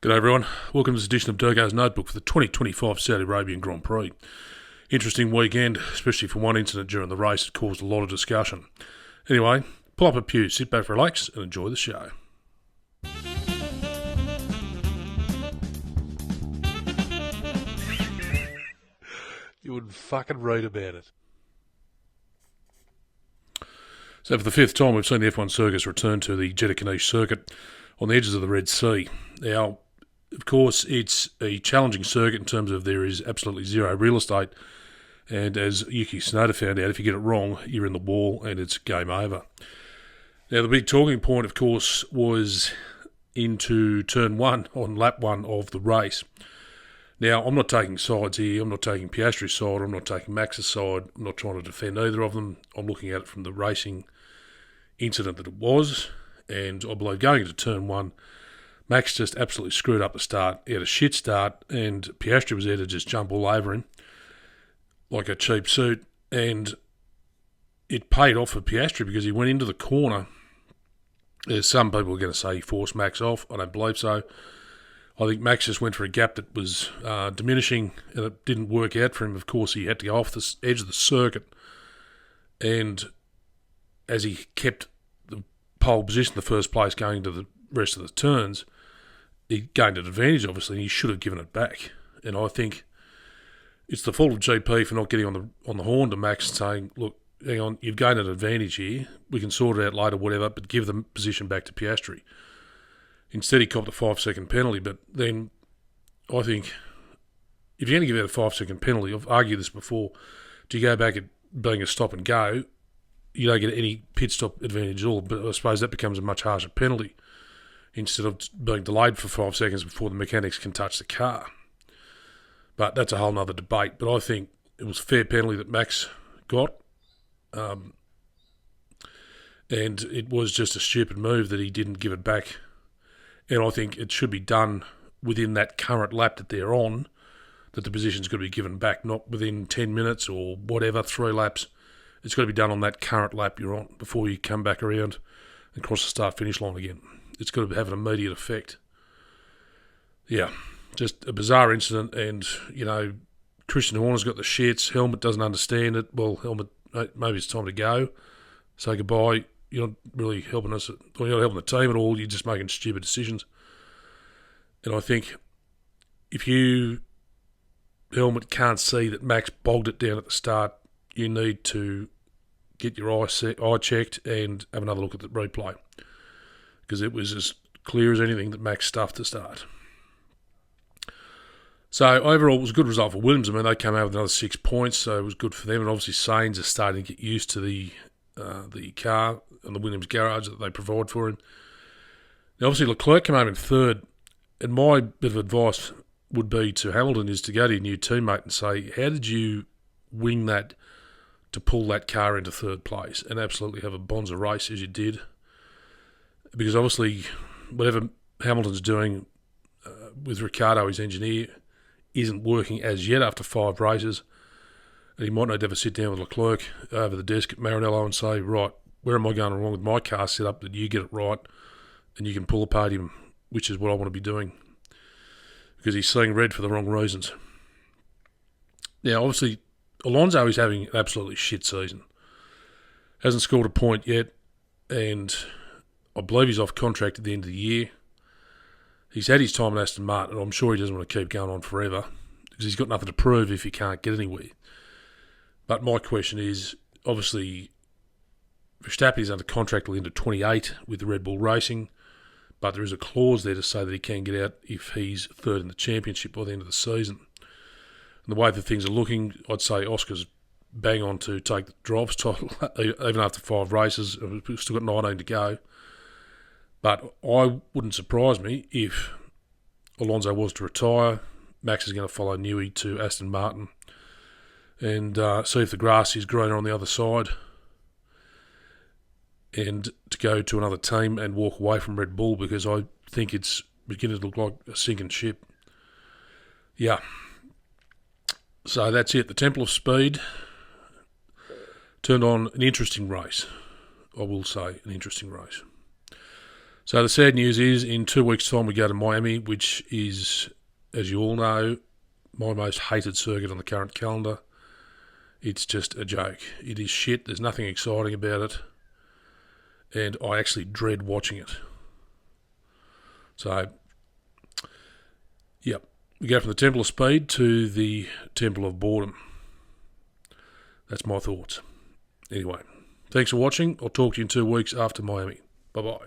G'day everyone, welcome to this edition of DURKO's Notebook for the 2025 Saudi Arabian Grand Prix. Interesting weekend, especially for one incident during the race that caused a lot of discussion. Anyway, pull up a pew, sit back, relax and enjoy the show. You wouldn't fucking read about it. So for the fifth time we've seen the F1 circus return to the Jeddah circuit on the edges of the Red Sea. Now, of course, it's a challenging circuit in terms of there is absolutely zero real estate, and as Yuki Tsunoda found out, if you get it wrong, you're in the wall and it's game over. Now, the big talking point, of course, was into turn one on lap one of the race. Now, I'm not taking sides here. I'm not taking Piastri's side. I'm not taking Max's side. I'm not trying to defend either of them. I'm looking at it from the racing incident that it was, and I believe going into turn one, Max just absolutely screwed up the start. He had a shit start, and Piastri was there to just jump all over him like a cheap suit. And it paid off for Piastri because he went into the corner. There's some people are going to say he forced Max off. I don't believe so. I think Max just went for a gap that was diminishing, and it didn't work out for him. Of course, he had to go off the edge of the circuit. And as he kept the pole position, the first place going to the rest of the turns, he gained an advantage, obviously, and he should have given it back. And I think it's the fault of GP for not getting on the horn to Max and saying, look, hang on, you've gained an advantage here. We can sort it out later, whatever, but give the position back to Piastri. Instead, he copped a 5-second penalty. But then I think if you're going to give out a 5-second penalty, I've argued this before, do you go back at being a stop and go? You don't get any pit stop advantage at all, but I suppose that becomes a much harsher penalty instead of being delayed for 5 seconds before the mechanics can touch the car. But that's a whole other debate. But I think it was a fair penalty that Max got. And it was just a stupid move that he didn't give it back. And I think it should be done within that current lap that they're on, that the position's got to be given back, not within 10 minutes or whatever, 3 laps. It's got to be done on that current lap you're on before you come back around and cross the start-finish line again. It's got to have an immediate effect. Yeah, just a bizarre incident, and, you know, Christian Horner's got the shits. Helmet doesn't understand it. Well, Helmet, maybe it's time to go. Say goodbye. You're not really helping us, or you're not helping the team at all. You're just making stupid decisions. And I think if you, Helmet, can't see that Max bogged it down at the start, you need to get your eye checked and have another look at the replay, because it was as clear as anything that Max stuffed to start. So overall, it was a good result for Williams. I mean, they came out with another 6 points, so it was good for them. And obviously, Sainz is starting to get used to the car and the Williams garage that they provide for him. Now, obviously, Leclerc came home in third, and my bit of advice would be to Hamilton is to go to your new teammate and say, how did you wing that to pull that car into third place and absolutely have a bonza race as you did? Because obviously, whatever Hamilton's doing with Ricciardo, his engineer, isn't working as yet after 5 races. And he might need to have a sit down with Leclerc over the desk at Maranello and say, right, where am I going wrong with my car set up that you get it right and you can pull apart him, which is what I want to be doing. Because he's seeing red for the wrong reasons. Now, obviously, Alonso is having an absolutely shit season. Hasn't scored a point yet, and I believe he's off contract at the end of the year. He's had his time at Aston Martin, and I'm sure he doesn't want to keep going on forever because he's got nothing to prove if he can't get anywhere. But my question is, obviously, Verstappen is under contract till the end of 28 with the Red Bull Racing, but there is a clause there to say that he can get out if he's third in the championship by the end of the season. And the way that things are looking, I'd say Oscar's bang on to take the driver's title, even after 5 races. We've still got 19 to go. But I wouldn't surprise me if Alonso was to retire. Max is going to follow Newey to Aston Martin and see if the grass is greener on the other side, and to go to another team and walk away from Red Bull, because I think it's beginning to look like a sinking ship. Yeah. So that's it. The Temple of Speed turned on an interesting race. I will say, an interesting race. So the sad news is, in 2 weeks' time we go to Miami, which is, as you all know, my most hated circuit on the current calendar. It's just a joke. It is shit. There's nothing exciting about it. And I actually dread watching it. So, yep. We go from the Temple of Speed to the Temple of Boredom. That's my thoughts. Anyway, thanks for watching. I'll talk to you in 2 weeks after Miami. Bye-bye.